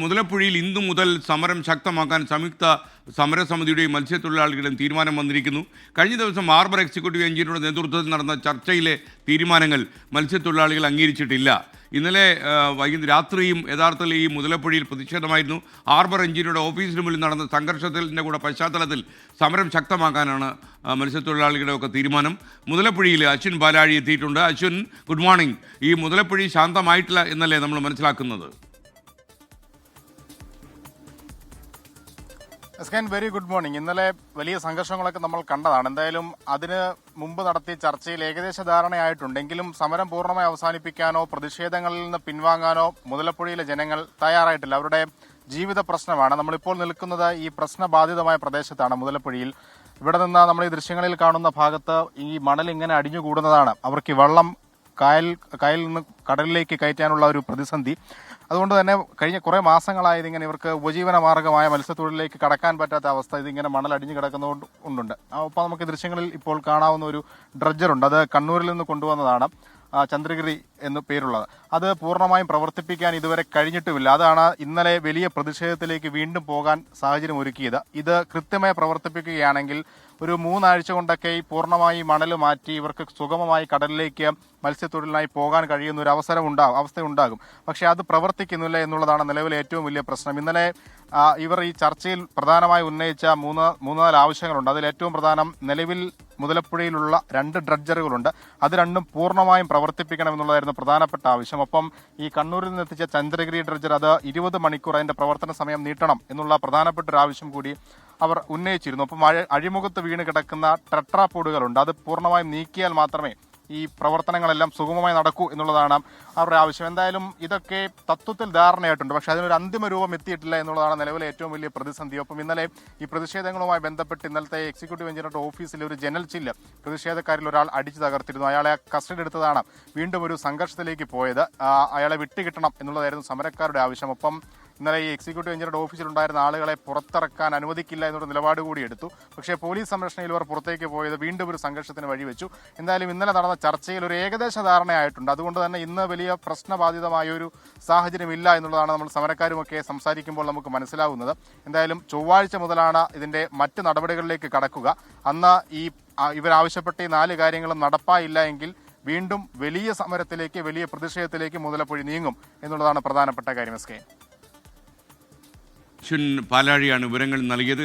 മുതലപ്പുഴയിൽ ഇന്നു മുതൽ സമരം ശക്തമാക്കാൻ സംയുക്ത സമരസമിതിയുടെയും മത്സ്യത്തൊഴിലാളികളുടെയും തീരുമാനം വന്നിരിക്കുന്നു. കഴിഞ്ഞ ദിവസം ഹാർബർ എക്സിക്യൂട്ടീവ് എഞ്ചിനീയറുടെ നേതൃത്വത്തിൽ നടന്ന ചർച്ചയിലെ തീരുമാനങ്ങൾ മത്സ്യത്തൊഴിലാളികൾ അംഗീകരിച്ചിട്ടില്ല. ഇന്നലെ രാത്രിയും യഥാർത്ഥത്തിൽ ഈ മുതലപ്പുഴയിൽ പ്രതിഷേധമായിരുന്നു. ഹാർബർ എഞ്ചിനീയറുടെ ഓഫീസിന് മുന്നിൽ നടന്ന സംഘർഷത്തിൻ്റെ കൂടെ പശ്ചാത്തലത്തിൽ സമരം ശക്തമാക്കാനാണ് മത്സ്യത്തൊഴിലാളികളുടെ ഒക്കെ തീരുമാനം. മുതലപ്പുഴയിൽ അശ്വിൻ പാലാഴി എത്തിയിട്ടുണ്ട്. Ashwin, good morning. ഈ മുതലപ്പുഴ ശാന്തമായിട്ടില്ല എന്നല്ലേ നമ്മൾ മനസ്സിലാക്കുന്നത്? Very good morning. ഇന്നലെ വലിയ സംഘർഷങ്ങളൊക്കെ നമ്മൾ കണ്ടതാണ്. എന്തായാലും അതിന് മുമ്പ് നടത്തിയ ചർച്ചയിൽ ഏകദേശ ധാരണയായിട്ടുണ്ടെങ്കിലും സമരം പൂർണ്ണമായി അവസാനിപ്പിക്കാനോ പ്രതിഷേധങ്ങളിൽ നിന്ന് പിൻവാങ്ങാനോ മുതലപ്പുഴയിലെ ജനങ്ങൾ തയ്യാറായിട്ടില്ല. അവരുടെ ജീവിത പ്രശ്നമാണ്. നമ്മളിപ്പോൾ നിൽക്കുന്നത് ഈ പ്രശ്നബാധിതമായ പ്രദേശത്താണ്, മുതലപ്പുഴയിൽ. ഇവിടെ നിന്ന് നമ്മൾ ഈ ദൃശ്യങ്ങളിൽ കാണുന്ന ഭാഗത്ത് ഈ മണൽ ഇങ്ങനെ അടിഞ്ഞുകൂടുന്നതാണ് അവർക്ക് വെള്ളം കായലിൽ നിന്ന് കടലിലേക്ക് കയറ്റാനുള്ള ഒരു പ്രതിസന്ധി. അതുകൊണ്ട് തന്നെ കഴിഞ്ഞ കുറേ മാസങ്ങളായി ഇതിങ്ങനെ ഇവർക്ക് ഉപജീവന മാർഗമായ മത്സ്യത്തൊഴിലിലേക്ക് കടക്കാൻ പറ്റാത്ത അവസ്ഥ ഇതിങ്ങനെ മണൽ അടിഞ്ഞു കിടക്കുന്നതുകൊണ്ടുണ്ട്. അപ്പോൾ നമുക്ക് ദൃശ്യങ്ങളിൽ ഇപ്പോൾ കാണാവുന്ന ഒരു ഡ്രഡ്ജറുണ്ട്. അത് കണ്ണൂരിൽ നിന്ന് കൊണ്ടുവന്നതാണ്, ചന്ദ്രഗിരി എന്ന് പേരുള്ളത്. അത് പൂർണ്ണമായും പ്രവർത്തിപ്പിക്കാൻ ഇതുവരെ കഴിഞ്ഞിട്ടുമില്ല. അതാണ് ഇന്നലെ വലിയ പ്രതിഷേധത്തിലേക്ക് വീണ്ടും പോകാൻ സാഹചര്യം ഒരുക്കിയത്. ഇത് കൃത്യമായി പ്രവർത്തിപ്പിക്കുകയാണെങ്കിൽ ഒരു 3 ആഴ്ച കൊണ്ടൊക്കെ ഈ പൂർണ്ണമായി മണൽ മാറ്റി ഇവർക്ക് സുഗമമായി കടലിലേക്ക് മത്സ്യത്തൊഴിലിനായി പോകാൻ കഴിയുന്ന ഒരു അവസ്ഥ ഉണ്ടാകും. പക്ഷേ അത് പ്രവർത്തിക്കുന്നില്ല എന്നുള്ളതാണ് നിലവിലെ ഏറ്റവും വലിയ പ്രശ്നം. ഇന്നലെ ഇവർ ഈ ചർച്ചയിൽ പ്രധാനമായി ഉന്നയിച്ച മൂന്ന് ആവശ്യങ്ങളുണ്ട്. അതിൽ ഏറ്റവും പ്രധാനം, നിലവിൽ മുതലപ്പുഴയിലുള്ള 2 ഡ്രഡ്ജറുകളുണ്ട്, അത് രണ്ടും പൂർണ്ണമായും പ്രവർത്തിപ്പിക്കണം എന്നുള്ളതായിരുന്നു പ്രധാനപ്പെട്ട ആവശ്യം. ഒപ്പം ഈ കണ്ണൂരിൽ നിന്ന് എത്തിച്ച ചന്ദ്രഗിരി ഡ്രഡ്ജർ അത് 20 മണിക്കൂർ അതിന്റെ പ്രവർത്തന സമയം നീട്ടണം എന്നുള്ള പ്രധാനപ്പെട്ട ഒരു ആവശ്യം കൂടി അവർ ഉന്നയിച്ചിരുന്നു. ഒപ്പം അഴിമുഖത്ത് വീണ് കിടക്കുന്ന ടെട്രാപോഡുകളുണ്ട്, അത് പൂർണ്ണമായും നീക്കിയാൽ മാത്രമേ ഈ പ്രവർത്തനങ്ങളെല്ലാം സുഗമമായി നടക്കൂ എന്നുള്ളതാണ് അവരുടെ ആവശ്യം. എന്തായാലും ഇതൊക്കെ തത്വത്തിൽ ധാരണയായിട്ടുണ്ട്, പക്ഷേ അതിനൊരു അന്തിമ രൂപം എത്തിയിട്ടില്ല എന്നുള്ളതാണ് നിലവിലെ ഏറ്റവും വലിയ പ്രതിസന്ധി. ഒപ്പം ഇന്നലെ ഈ പ്രതിഷേധങ്ങളുമായി ബന്ധപ്പെട്ട് ഇന്നലത്തെ എക്സിക്യൂട്ടീവ് എഞ്ചിനീയറുടെ ഓഫീസിലെ ഒരു ജനൽ ചില്ല് പ്രതിഷേധക്കാരിൽ ഒരാൾ അടിച്ചു തകർത്തിരുന്നു. അയാളെ കസ്റ്റഡി എടുത്തതാണ് വീണ്ടും ഒരു സംഘർഷത്തിലേക്ക് പോയത്. അയാളെ വിട്ടുകിട്ടണം എന്നുള്ളതായിരുന്നു സമരക്കാരുടെ ആവശ്യം. ഒപ്പം ഇന്നലെ ഈ എക്സിക്യൂട്ടീവ് എഞ്ചിനീയറുടെ ഓഫീസിലുണ്ടായിരുന്ന ആളുകളെ പുറത്തിറക്കാൻ അനുവദിക്കില്ല എന്നൊരു നിലപാട് കൂടി എടുത്തു. പക്ഷേ പോലീസ് സംരക്ഷണയിൽ ഇവർ പുറത്തേക്ക് പോയത് വീണ്ടും ഒരു സംഘർഷത്തിന് വഴിവെച്ചു. എന്തായാലും ഇന്നലെ നടന്ന ചർച്ചയിൽ ഒരു ഏകദേശ ധാരണയായിട്ടുണ്ട്. അതുകൊണ്ട് തന്നെ ഇന്ന് വലിയ പ്രശ്നബാധിതമായ ഒരു സാഹചര്യമില്ല എന്നുള്ളതാണ് നമ്മൾ സമരക്കാരുമൊക്കെ സംസാരിക്കുമ്പോൾ നമുക്ക് മനസ്സിലാകുന്നത്. എന്തായാലും ചൊവ്വാഴ്ച മുതലാണ് ഇതിന്റെ മറ്റ് നടപടികളിലേക്ക് കടക്കുക. അന്ന് ഇവരാവശ്യപ്പെട്ട ഈ 4 കാര്യങ്ങളും നടപ്പായില്ല എങ്കിൽ വീണ്ടും വലിയ സമരത്തിലേക്ക്, വലിയ പ്രതിഷേധത്തിലേക്ക് മുതലപ്പുഴ നീങ്ങും എന്നുള്ളതാണ് പ്രധാനപ്പെട്ട കാര്യം. അശ്വിൻ പാലാഴിയാണ് വിവരങ്ങൾ നൽകിയത്.